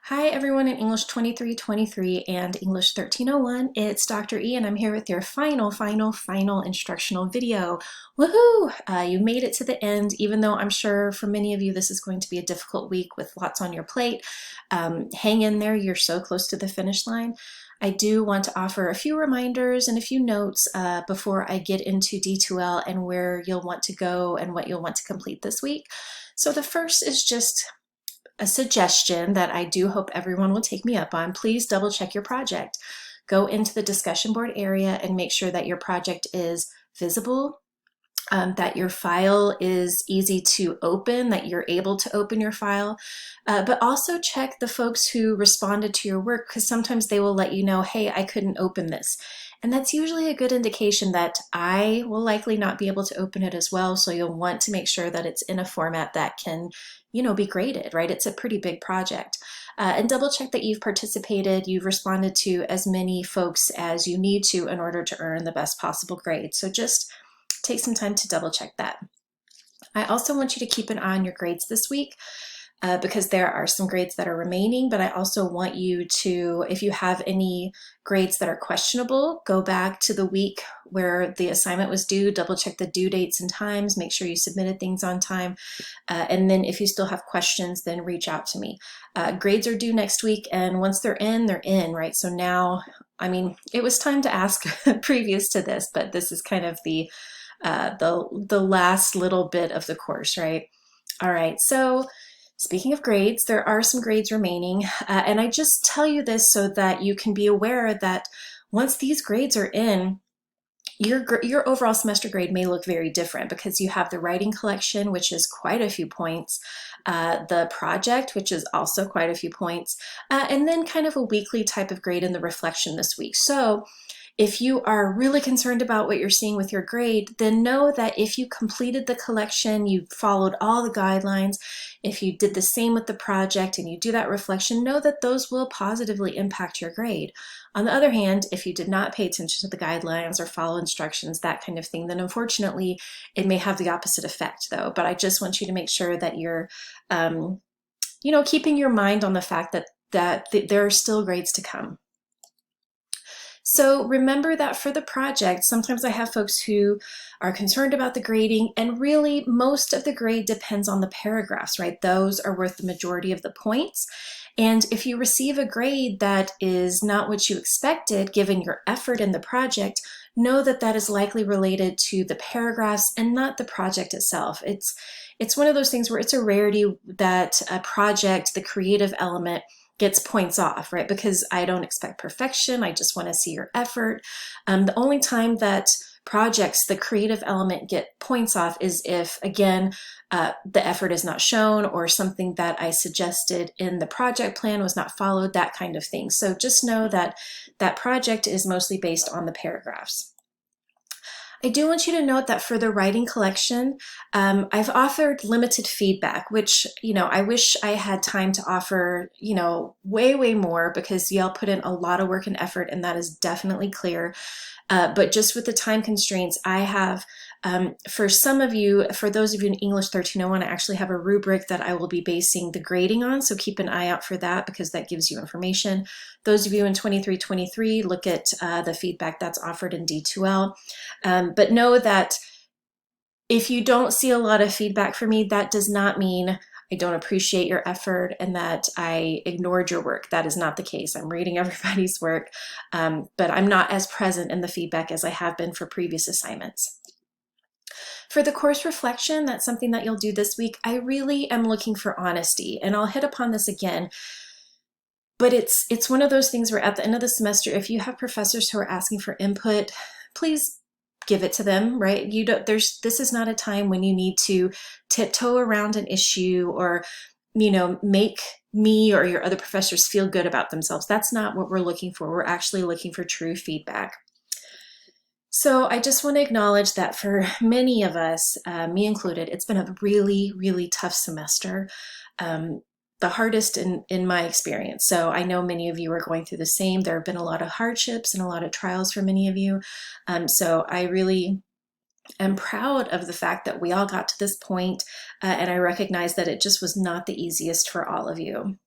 Hi everyone in English 2323 and English 1301. It's Dr. E and I'm here with your final instructional video. Woohoo! You made it to the end, even though I'm sure for many of you this is going to be a difficult week with lots on your plate. Hang in there, you're so close to the finish line. I do want to offer a few reminders and a few notes before I get into D2L and where you'll want to go and what you'll want to complete this week. So the first is just a suggestion that I do hope everyone will take me up on. Please double check your project. Go into the discussion board area and make sure that your project is visible, that your file is easy to open, that you're able to open your file, but also check the folks who responded to your work, because sometimes they will let you know, hey, I couldn't open this. And that's usually a good indication that I will likely not be able to open it as well. So you'll want to make sure that it's in a format that can, be graded, right? It's a pretty big project. And double check that you've participated, you've responded to as many folks as you need to in order to earn the best possible grade. So just take some time to double check that. I also want you to keep an eye on your grades this week because there are some grades that are remaining, but I also want you to, if you have any grades that are questionable, go back to the week where the assignment was due, double check the due dates and times, make sure you submitted things on time, and then if you still have questions, then reach out to me. Grades are due next week, and once they're in, right? So now, it was time to ask previous to this, but this is kind of the last little bit of the course, right? All right, so speaking of grades, there are some grades remaining, and I just tell you this so that you can be aware that once these grades are in, your overall semester grade may look very different because you have the writing collection, which is quite a few points, the project, which is also quite a few points, and then kind of a weekly type of grade in the reflection this week. So if you are really concerned about what you're seeing with your grade, then know that if you completed the collection, you followed all the guidelines, if you did the same with the project and you do that reflection, know that those will positively impact your grade. On the other hand, if you did not pay attention to the guidelines or follow instructions, that kind of thing, then unfortunately it may have the opposite effect though. But I just want you to make sure that you're, keeping your mind on the fact that there are still grades to come. So remember that for the project, sometimes I have folks who are concerned about the grading, and really most of the grade depends on the paragraphs, right? Those are worth the majority of the points. And if you receive a grade that is not what you expected, given your effort in the project, know that that is likely related to the paragraphs and not the project itself. It's one of those things where it's a rarity that a project, the creative element, gets points off, right? Because I don't expect perfection. I just want to see your effort. The only time that projects, the creative element, get points off is if, again, the effort is not shown or something that I suggested in the project plan was not followed, that kind of thing. So just know that that project is mostly based on the paragraphs. I do want you to note that for the writing collection, I've offered limited feedback, which, I wish I had time to offer, way more, because y'all put in a lot of work and effort, and that is definitely clear. But just with the time constraints, I have, for those of you in English 1301, I actually have a rubric that I will be basing the grading on, so keep an eye out for that because that gives you information. Those of you in 2323, look at the feedback that's offered in D2L. But know that if you don't see a lot of feedback from me, that does not mean I don't appreciate your effort and that I ignored your work. That is not the case. I'm reading everybody's work, but I'm not as present in the feedback as I have been for previous assignments. For the course reflection, that's something that you'll do this week. I really am looking for honesty, and I'll hit upon this again. But it's one of those things where at the end of the semester, if you have professors who are asking for input, please give it to them, right? This is not a time when you need to tiptoe around an issue or, make me or your other professors feel good about themselves. That's not what we're looking for. We're actually looking for true feedback. So I just want to acknowledge that for many of us, me included, it's been a really, really tough semester. The hardest in my experience. So I know many of you are going through the same. There have been a lot of hardships and a lot of trials for many of you. So I really am proud of the fact that we all got to this point, and I recognize that it just was not the easiest for all of you.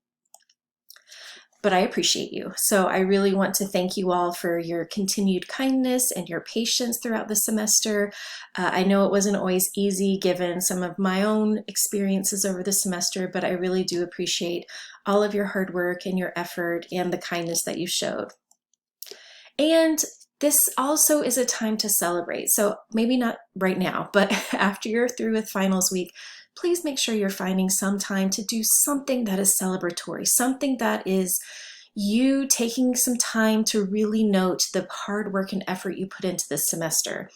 but I appreciate you. So I really want to thank you all for your continued kindness and your patience throughout the semester. I know it wasn't always easy given some of my own experiences over the semester, but I really do appreciate all of your hard work and your effort and the kindness that you showed. And this also is a time to celebrate. So maybe not right now, but after you're through with finals week, please make sure you're finding some time to do something that is celebratory, something that is you taking some time to really note the hard work and effort you put into this semester.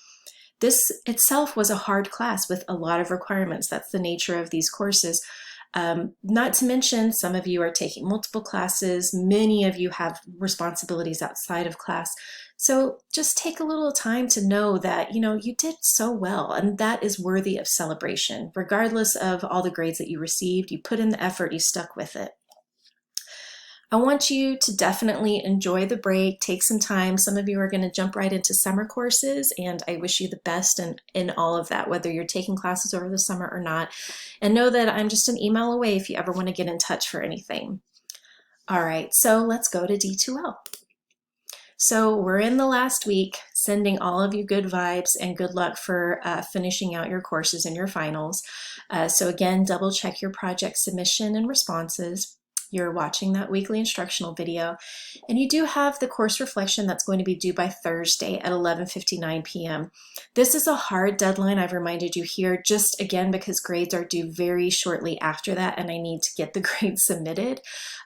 This itself was a hard class with a lot of requirements. That's the nature of these courses. Not to mention, some of you are taking multiple classes. Many of you have responsibilities outside of class. So just take a little time to know that, you did so well, and that is worthy of celebration. Regardless of all the grades that you received, you put in the effort, you stuck with it. I want you to definitely enjoy the break, take some time. Some of you are going to jump right into summer courses, and I wish you the best in all of that, whether you're taking classes over the summer or not. And know that I'm just an email away if you ever want to get in touch for anything. All right, so let's go to D2L. So we're in the last week, sending all of you good vibes and good luck for finishing out your courses and your finals. So again, double check your project submission and responses. You're watching that weekly instructional video, and you do have the course reflection that's going to be due by Thursday at 11:59 p.m. This is a hard deadline. I've reminded you here just again because grades are due very shortly after that, and I need to get the grades submitted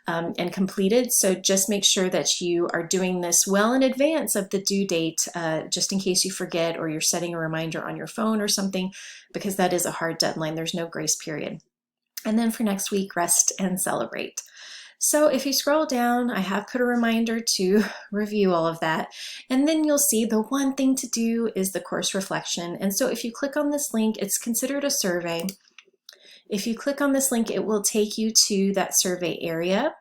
and completed. So just make sure that you are doing this well in advance of the due date, just in case you forget or you're setting a reminder on your phone or something, because that is a hard deadline. There's no grace period. And then for next week, rest and celebrate. So if you scroll down, I have put a reminder to review all of that. And then you'll see the one thing to do is the course reflection. And so if you click on this link, it's considered a survey. If you click on this link, it will take you to that survey area.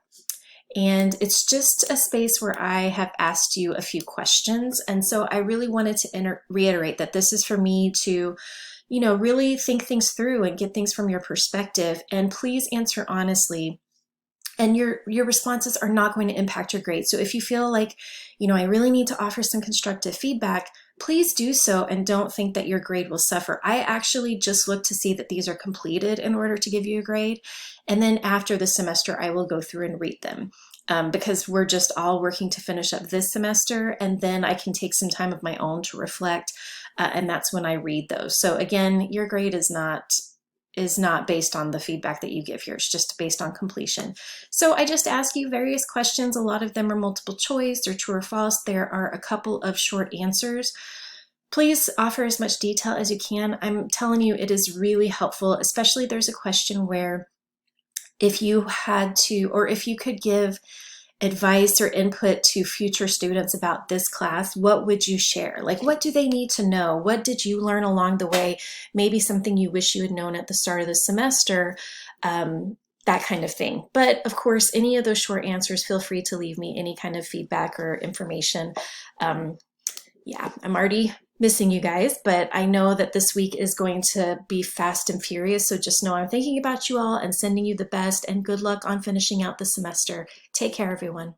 And it's just a space where I have asked you a few questions. And so I really wanted to reiterate that this is for me to really think things through and get things from your perspective. And please answer honestly. And your responses are not going to impact your grade. So if you feel like, I really need to offer some constructive feedback, please do so and don't think that your grade will suffer. I actually just look to see that these are completed in order to give you a grade. And then after the semester, I will go through and read them. Because we're just all working to finish up this semester, and then I can take some time of my own to reflect, and that's when I read those. So again, your grade is not based on the feedback that you give here. It's just based on completion. So I just ask you various questions. A lot of them are multiple choice or true or false. There are a couple of short answers. Please offer as much detail as you can. I'm telling you, it is really helpful, especially there's a question where if you could give advice or input to future students about this class, what would you share? Like, what do they need to know? What did you learn along the way? Maybe something you wish you had known at the start of the semester, that kind of thing. But of course, any of those short answers, feel free to leave me any kind of feedback or information. Yeah, I'm already missing you guys, but I know that this week is going to be fast and furious. So just know I'm thinking about you all and sending you the best, and good luck on finishing out the semester. Take care, everyone.